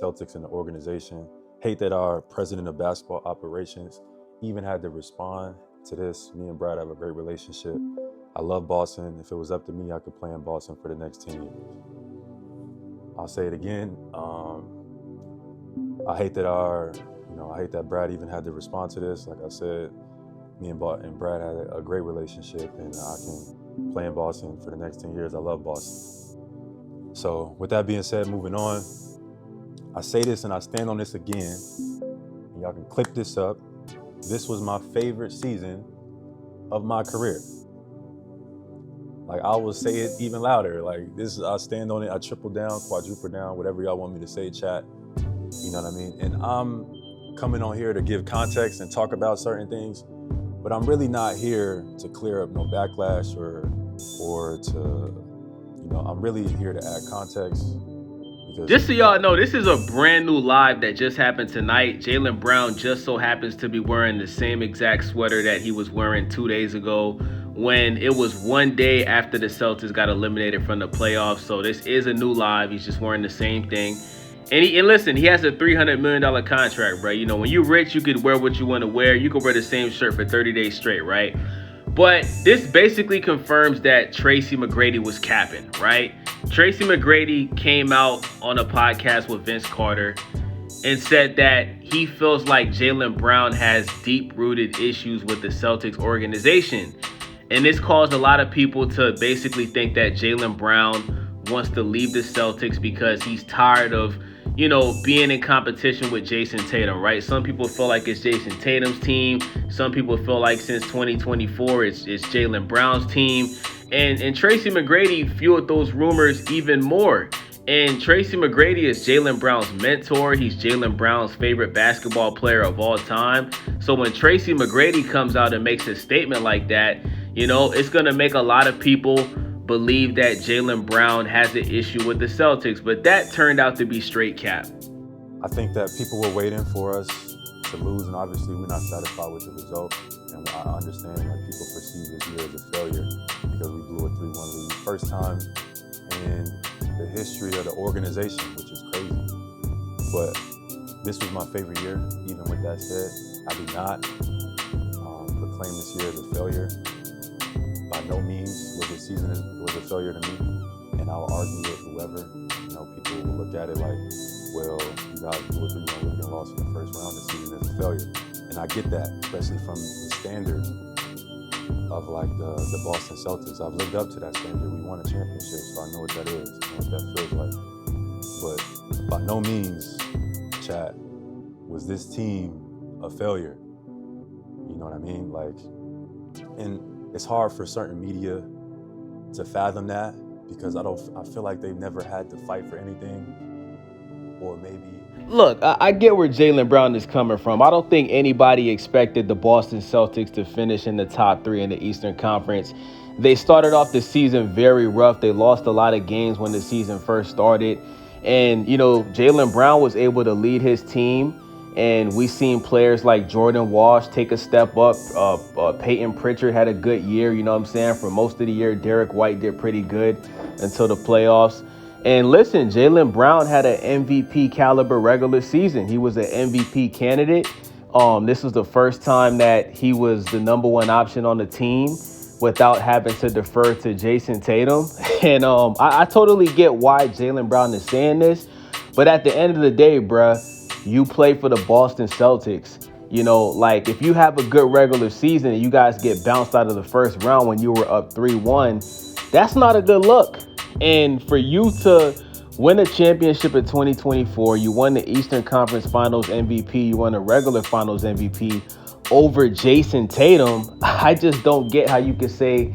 Celtics and the organization. Hate that our president of basketball operations even had to respond to this. Me and Brad have a great relationship. I love Boston. If it was up to me, I could play in Boston for the next 10 years. I'll say it again. I hate that Brad even had to respond to this. Like I said, me and Brad had a great relationship, and I can play in Boston for the next 10 years. I love Boston. So with that being said, moving on, I say this and I stand on this again, and y'all can clip this up. This was my favorite season of my career. Like, I will say it even louder. Like, this, I stand on it. I triple down, quadruple down, whatever y'all want me to say, chat. You know what I mean? And I'm coming on here to give context and talk about certain things, but I'm really not here to clear up no backlash or to, I'm really here to add context. Just so y'all know, this is a brand new live that just happened tonight. Jaylen Brown just so happens to be wearing the same exact sweater that he was wearing 2 days ago when it was one day after the Celtics got eliminated from the playoffs. So this is a new live. He's just wearing the same thing. And listen, he has a $300 million contract, bro. When you're rich, you could wear what you want to wear. You could wear the same shirt for 30 days straight, right? But this basically confirms that Tracy McGrady was capping, right? Tracy McGrady came out on a podcast with Vince Carter and said that he feels like Jaylen Brown has deep-rooted issues with the Celtics organization. And this caused a lot of people to basically think that Jaylen Brown wants to leave the Celtics because he's tired of, being in competition with Jayson Tatum, right? Some people feel like it's Jayson Tatum's team. Some people feel like since 2024, it's Jaylen Brown's team. And Tracy McGrady fueled those rumors even more. And Tracy McGrady is Jaylen Brown's mentor. He's Jaylen Brown's favorite basketball player of all time. So when Tracy McGrady comes out and makes a statement like that, it's going to make a lot of people believe that Jaylen Brown has an issue with the Celtics. But that turned out to be straight cap. I think that people were waiting for us to lose, and obviously we're not satisfied with the result. And I understand that people perceive this year as a failure because we blew a 3-1 lead. First time in the history of the organization, which is crazy. But this was my favorite year. Even with that said, I do not proclaim this year as a failure. By no means was this season was a failure to me. And I'll argue with whoever. People will look at it like, well, you guys blew a 3-1 lead and lost in the first round. This season is a failure. And I get that, especially from the standard of like the Boston Celtics. I've lived up to that standard. We won a championship, so I know what that is. I know what that feels like. But by no means, chat, was this team a failure. You know what I mean? And it's hard for certain media to fathom that because I feel like they've never had to fight for anything, or maybe. Look, I get where Jaylen Brown is coming from. I don't think anybody expected the Boston Celtics to finish in the top 3 in the Eastern Conference. They started off the season very rough. They lost a lot of games when the season first started. And, Jaylen Brown was able to lead his team. And we've seen players like Jordan Walsh take a step up. Peyton Pritchard had a good year, For most of the year, Derek White did pretty good until the playoffs. And listen, Jaylen Brown had an MVP caliber regular season. He was an MVP candidate. This was the first time that he was the number 1 option on the team without having to defer to Jayson Tatum. And I totally get why Jaylen Brown is saying this. But at the end of the day, bruh, you play for the Boston Celtics. If you have a good regular season and you guys get bounced out of the first round when you were up 3-1, that's not a good look. And for you to win a championship in 2024, you won the Eastern Conference Finals MVP, you won a regular Finals MVP over Jayson Tatum, I just don't get how you could say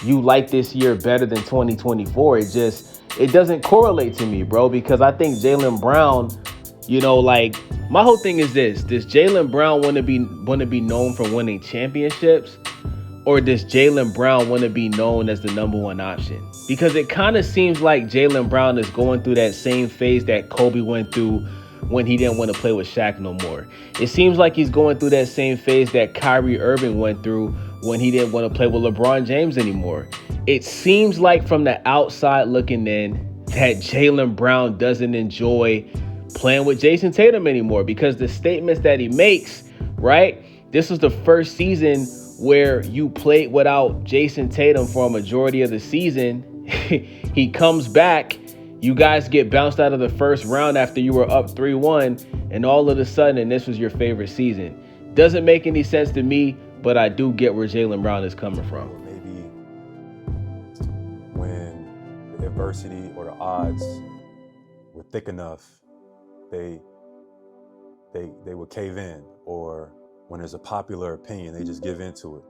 you like this year better than 2024. It doesn't correlate to me, bro, because I think Jaylen Brown, my whole thing is this. Does Jaylen Brown want to be known for winning championships? Or does Jaylen Brown want to be known as the number 1 option? Because it kind of seems like Jaylen Brown is going through that same phase that Kobe went through when he didn't want to play with Shaq no more. It seems like he's going through that same phase that Kyrie Irving went through when he didn't want to play with LeBron James anymore. It seems like from the outside looking in that Jaylen Brown doesn't enjoy playing with Jayson Tatum anymore, because the statements that he makes, right? This was the first season where you played without Jayson Tatum for a majority of the season. He comes back. You guys get bounced out of the first round after you were up 3-1, and all of a sudden, this was your favorite season. Doesn't make any sense to me, but I do get where Jaylen Brown is coming from. Maybe when the adversity or the odds were thick enough, they would cave in, or when there's a popular opinion, they just give into it.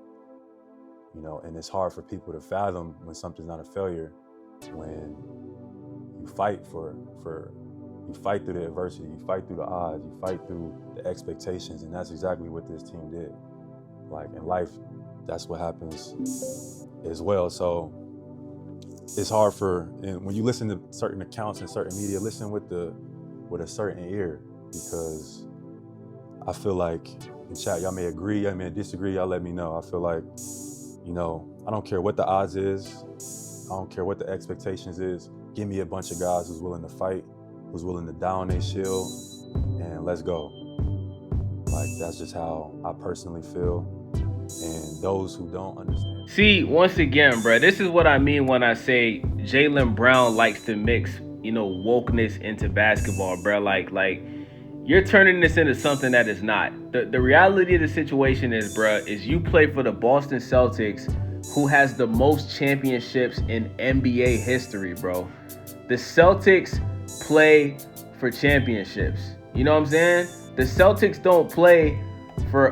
You know, and it's hard for people to fathom when something's not a failure, when you fight you fight through the adversity, you fight through the odds, you fight through the expectations, and that's exactly what this team did. Like in life, that's what happens as well. So it's hard and when you listen to certain accounts and certain media, listen with a certain ear, because I feel like in chat, y'all may agree, y'all may disagree, y'all let me know. I feel like, you know, I don't care what the odds is, I don't care what the expectations is. Give me a bunch of guys who's willing to fight, who's willing to down their shield, and let's go. Like, that's just how I personally feel. And those who don't understand. See, once again, bro, this is what I mean when I say Jaylen Brown likes to mix, you know, wokeness into basketball, bro. Like you're turning this into something that is not. The reality of the situation is, bro, is you play for the Boston Celtics, who has the most championships in NBA history, bro. The Celtics play for championships. You know what I'm saying? The Celtics don't play for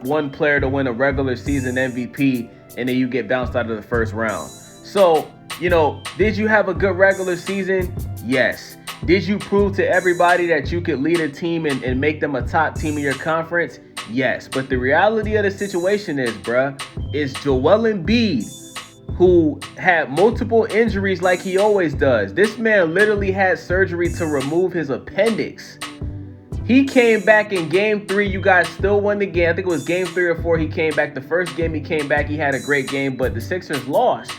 one player to win a regular season MVP and then you get bounced out of the first round. So, you know, did you have a good regular season? Yes. Did you prove to everybody that you could lead a team and make them a top team in your conference? Yes. But the reality of the situation is, bruh, is Joel Embiid, who had multiple injuries like he always does. This man literally had surgery to remove his appendix. He came back in game 3. You guys still won the game. I think it was game 3 or 4 he came back. The first game he came back, he had a great game, but the Sixers lost.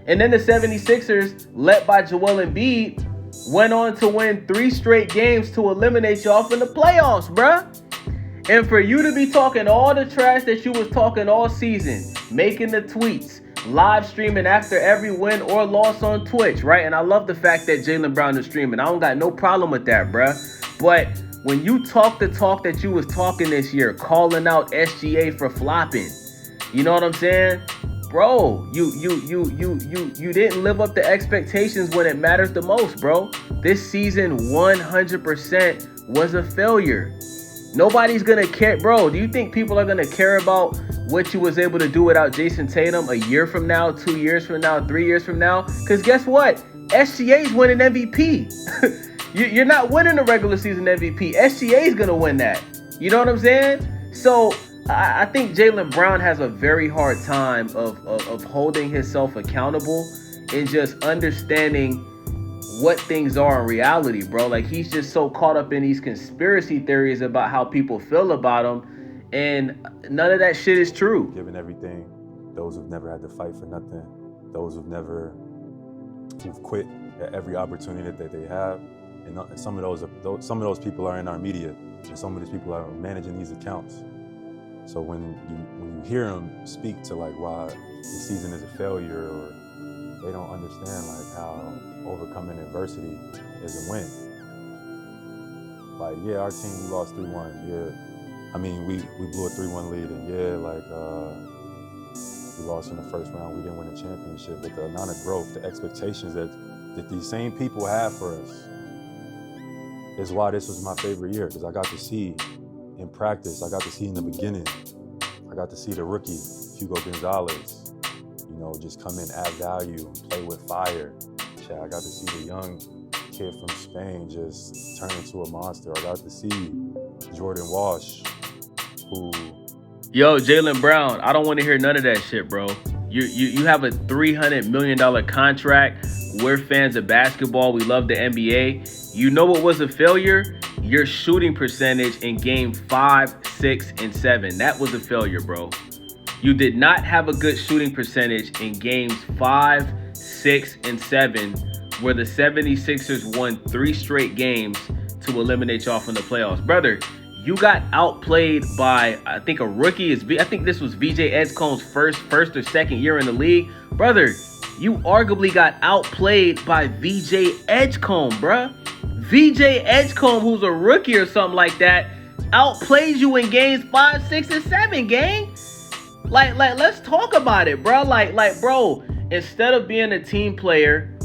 And then the 76ers, led by Joel Embiid, went on to win 3 straight games to eliminate y'all from the playoffs, bruh. And for you to be talking all the trash that you was talking all season, making the tweets, live streaming after every win or loss on Twitch, right? And I love the fact that Jaylen Brown is streaming. I don't got no problem with that, bruh. But when you talk the talk that you was talking this year, calling out SGA for flopping, you know what I'm saying? Bro, you didn't live up to expectations when it matters the most, bro. This season 100% was a failure. Nobody's gonna care, bro. Do you think people are gonna care about what you was able to do without Jayson Tatum a year from now, 2 years from now, 3 years from now? Because guess what? SGA's winning MVP. You're not winning the regular season MVP. SGA's gonna win that. You know what I'm saying? So I think Jaylen Brown has a very hard time of holding himself accountable and just understanding what things are in reality, bro. Like, he's just so caught up in these conspiracy theories about how people feel about him, and none of that shit is true. Given everything, those who've never had to fight for nothing, those who've quit at every opportunity that they have, and some of those people are in our media, and some of these people are managing these accounts. So when you hear them speak to like why the season is a failure, or they don't understand like how overcoming adversity is a win. Like, yeah, our team, we lost 3-1. Yeah, I mean, we blew a 3-1 lead, and yeah, like we lost in the first round. We didn't win a championship, but the amount of growth, the expectations that these same people have for us is why this was my favorite year, because I got to see in practice, I got to see in the beginning, I got to see the rookie, Hugo Gonzalez, you know, just come in, add value, play with fire. I got to see the young kid from Spain just turn into a monster. I got to see Jordan Walsh, who... Yo, Jaylen Brown, I don't want to hear none of that shit, bro. You have a $300 million contract. We're fans of basketball. We love the NBA. You know what was a failure? Your shooting percentage in game 5, 6, and 7. That was a failure, bro. You did not have a good shooting percentage in games 5, 6, and 7 where the 76ers won 3 straight games to eliminate y'all from the playoffs. Brother, you got outplayed by, I think, a rookie. I think this was VJ Edgecombe's first or second year in the league. Brother, you arguably got outplayed by VJ Edgecombe, bruh. VJ Edgecombe, who's a rookie or something like that, outplays you in games 5, 6, and 7, gang. Like, let's talk about it, bro. Bro, instead of being a team player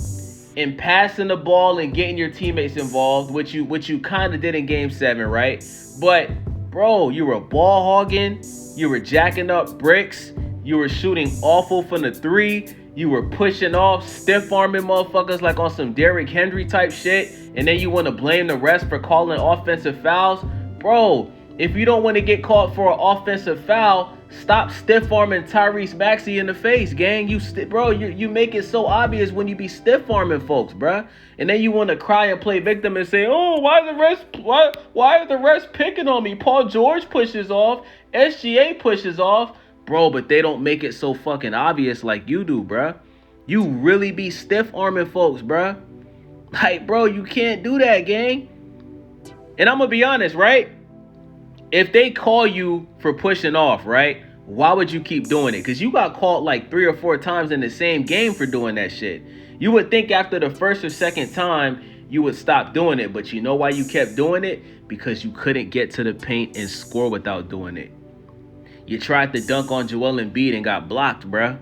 and passing the ball and getting your teammates involved, which you kind of did in game 7, right? But, bro, you were ball hogging, you were jacking up bricks, you were shooting awful from the 3, you were pushing off, stiff-arming motherfuckers like on some Derrick Henry type shit, and then you want to blame the refs for calling offensive fouls. Bro, if you don't want to get caught for an offensive foul, stop stiff-arming Tyrese Maxey in the face, gang. You make it so obvious when you be stiff-arming folks, bruh. And then you want to cry and play victim and say, oh, why are the refs picking on me? Paul George pushes off, SGA pushes off. Bro, but they don't make it so fucking obvious like you do, bruh. You really be stiff-arming folks, bruh. Like, bro, you can't do that, gang. And I'm going to be honest, right? If they call you for pushing off, right, why would you keep doing it? Because you got caught like 3 or 4 times in the same game for doing that shit. You would think after the first or second time, you would stop doing it. But you know why you kept doing it? Because you couldn't get to the paint and score without doing it. You tried to dunk on Joel Embiid and got blocked, bruh.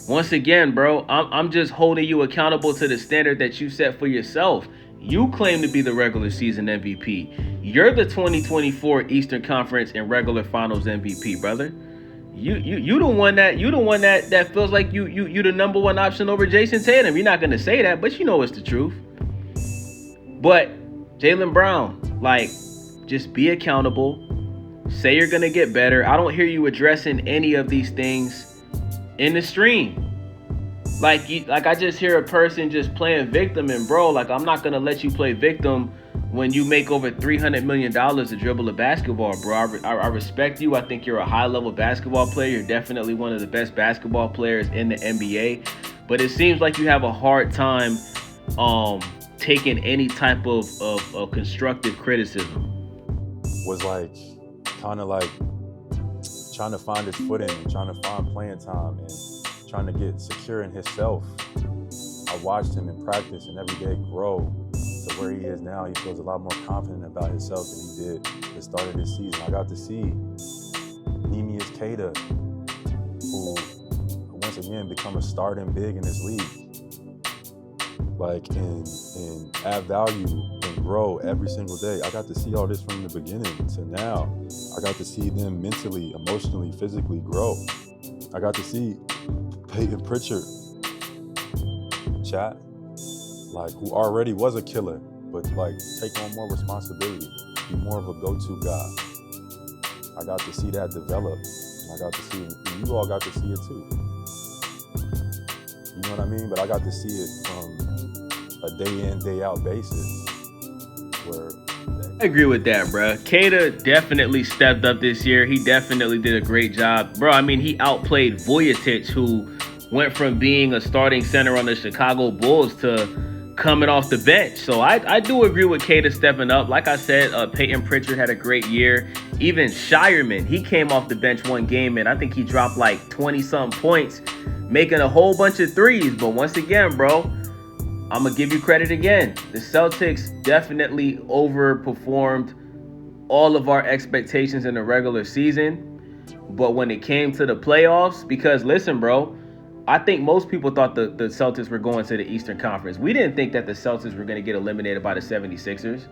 Once again, bro, I'm just holding you accountable to the standard that you set for yourself. You claim to be the regular season MVP. You're the 2024 Eastern Conference and regular finals MVP, brother. You the one that feels like you the number one option over Jayson Tatum. You're not gonna say that, but you know it's the truth. But Jaylen Brown, like, just be accountable. Say you're gonna get better. I don't hear you addressing any of these things in the stream. Like I just hear a person just playing victim, and bro, like, I'm not gonna let you play victim when you make over $300 million to dribble a basketball, bro. I respect you. I think you're a high-level basketball player. You're definitely one of the best basketball players in the NBA. But it seems like you have a hard time taking any type of constructive criticism. Was like kind of like trying to find his footing and trying to find playing time and trying to get secure in himself. I watched him in practice and every day grow to where he is now. He feels a lot more confident about himself than he did at the start of this season. I got to see Neemias Queta, who once again become a starting big in this league. Like, and add value and grow every single day. I got to see all this from the beginning to now. I got to see them mentally, emotionally, physically grow. I got to see Peyton Pritchard, chat, like, who already was a killer, but like take on more responsibility, be more of a go-to guy. I got to see that develop, and I got to see it, and you all got to see it too. You know what I mean? But I got to see it from a day in, day out basis. I agree with that, bro. Queta definitely stepped up this year. He definitely did a great job. Bro, I mean, he outplayed Vujacic, who went from being a starting center on the Chicago Bulls to coming off the bench. So I do agree with Queta stepping up. Like I said, Peyton Pritchard had a great year. Even Shireman, he came off the bench one game, and I think he dropped like 20-something points, making a whole bunch of threes. But once again, bro, I'm going to give you credit again. The Celtics definitely overperformed all of our expectations in the regular season. But when it came to the playoffs, because listen, bro, I think most people thought the Celtics were going to the Eastern Conference. We didn't think that the Celtics were going to get eliminated by the 76ers.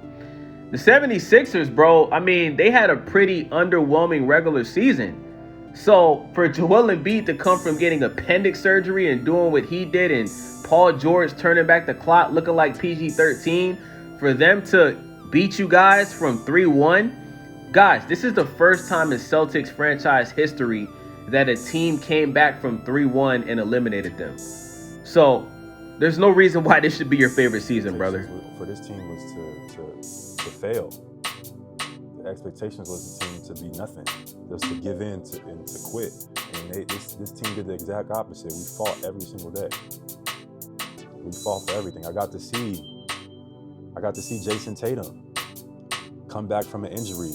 The 76ers, bro, I mean, they had a pretty underwhelming regular season. So for Joel Embiid to come from getting appendix surgery and doing what he did, and Paul George turning back the clock looking like PG-13, for them to beat you guys from 3-1, guys, this is the first time in Celtics franchise history that a team came back from 3-1 and eliminated them. So there's no reason why this should be your favorite season, brother. For this team was to fail. The expectations was the team to be nothing, just to give in and to quit. And this team did the exact opposite. We fought every single day. We fought for everything. I got to see Jayson Tatum come back from an injury,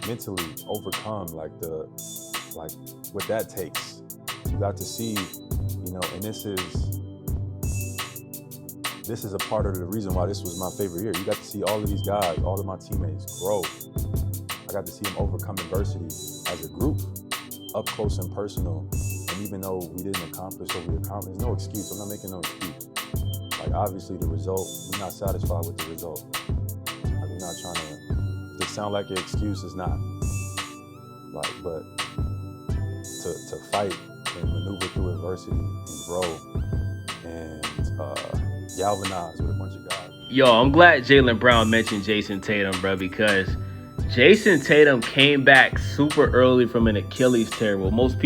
mentally overcome like what that takes. You got to see, and this is a part of the reason why this was my favorite year. You got to see all of these guys, all of my teammates grow. I got to see them overcome adversity as a group, up close and personal. And even though we didn't accomplish what we accomplished, there's no excuse. I'm not making no excuse. Like, obviously the result, we're not satisfied with the result. Like, we're not trying to, if it sound like an excuse, it's not. Like, but to fight and maneuver through adversity and grow and galvanize with a bunch of guys. Yo, I'm glad Jaylen Brown mentioned Jayson Tatum, bro, because Jayson Tatum came back super early from an Achilles tear. Well, most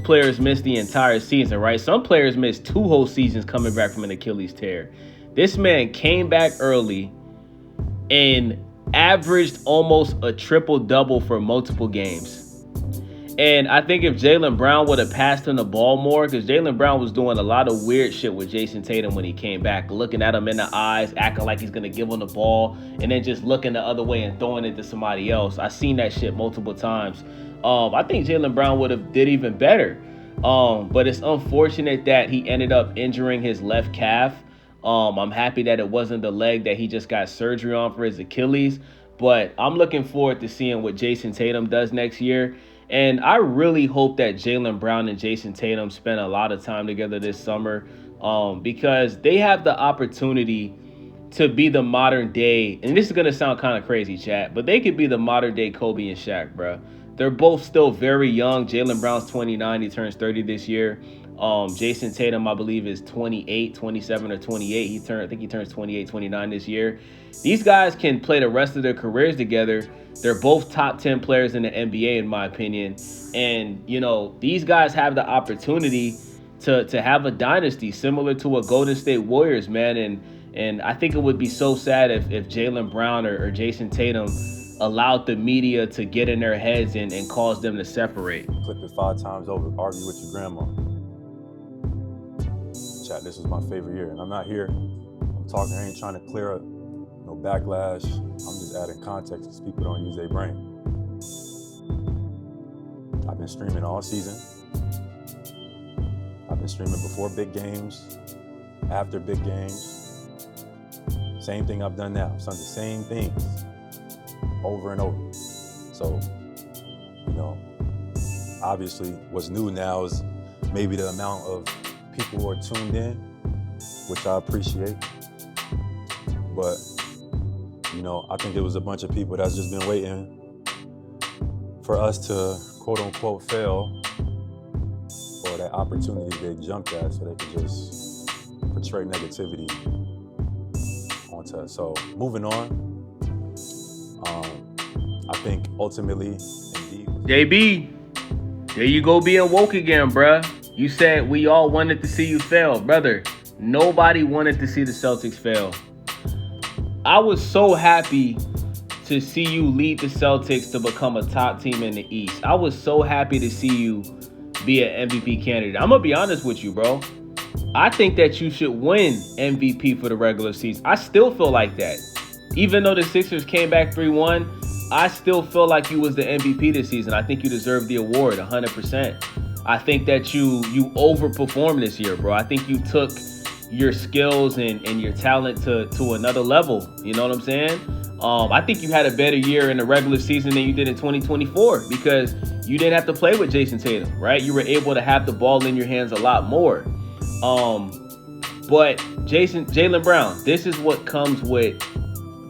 players miss the entire season, right? Some players miss 2 whole seasons coming back from an Achilles tear. This man came back early and averaged almost a triple-double for multiple games. And I think if Jaylen Brown would have passed him the ball more, because Jaylen Brown was doing a lot of weird shit with Jayson Tatum when he came back, looking at him in the eyes, acting like he's going to give him the ball, and then just looking the other way and throwing it to somebody else. I've seen that shit multiple times. I think Jaylen Brown would have did even better. But it's unfortunate that he ended up injuring his left calf. I'm happy that it wasn't the leg that he just got surgery on for his Achilles. But I'm looking forward to seeing what Jayson Tatum does next year. And I really hope that Jaylen Brown and Jayson Tatum spend a lot of time together this summer, because they have the opportunity to be the modern day. And this is going to sound kind of crazy, chat, but they could be the modern day Kobe and Shaq, bro. They're both still very young. Jaylen Brown's 29. He turns 30 this year. Jayson Tatum, I believe, is 28, 27 or 28. I think he turns 28, 29 this year. These guys can play the rest of their careers together. They're both top 10 players in the NBA, in my opinion. And, these guys have the opportunity to have a dynasty similar to a Golden State Warriors, man. And I think it would be so sad if Jaylen Brown or Jayson Tatum allowed the media to get in their heads and cause them to separate. Clip it 5 times over, argue with your grandma. Chat, this was my favorite year. And I'm not here, I'm talking, I ain't trying to clear up no backlash. I'm just adding context because people don't use their brain. I've been streaming all season. I've been streaming before big games, after big games. Same thing I've done now. I've done the same things over and over. So, obviously what's new now is maybe the amount of people who are tuned in, which I appreciate. But, I think it was a bunch of people that's just been waiting for us to quote unquote fail, or that opportunity they jumped at so they could just portray negativity onto us. So moving on, I think ultimately, indeed. JB, there you go being woke again, bruh. You said we all wanted to see you fail. Brother, nobody wanted to see the Celtics fail. I was so happy to see you lead the Celtics to become a top team in the East. I was so happy to see you be an MVP candidate. I'm going to be honest with you, bro. I think that you should win MVP for the regular season. I still feel like that. Even though the Sixers came back 3-1, I still feel like you was the MVP this season. I think you deserve the award 100%. I think that you overperformed this year, bro. I think you took your skills and your talent to another level. You know what I'm saying? I think you had a better year in the regular season than you did in 2024 because you didn't have to play with Jayson Tatum, right? You were able to have the ball in your hands a lot more. But Jaylen Brown, this is what comes with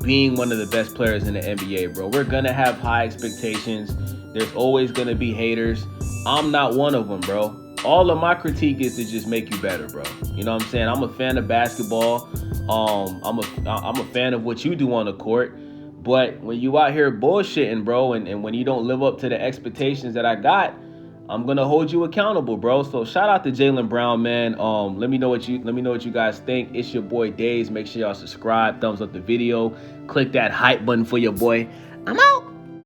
being one of the best players in the NBA, bro. We're going to have high expectations. There's always going to be haters. I'm not one of them, bro. All of my critique is to just make you better, bro. You know what I'm saying? I'm a fan of basketball. I'm a fan of what you do on the court. But when you out here bullshitting, bro, and when you don't live up to the expectations that I got, I'm gonna hold you accountable, bro. So shout out to Jaylen Brown, man. Let me know what you guys think. It's your boy Days. Make sure y'all subscribe, thumbs up the video, click that hype button for your boy. I'm out.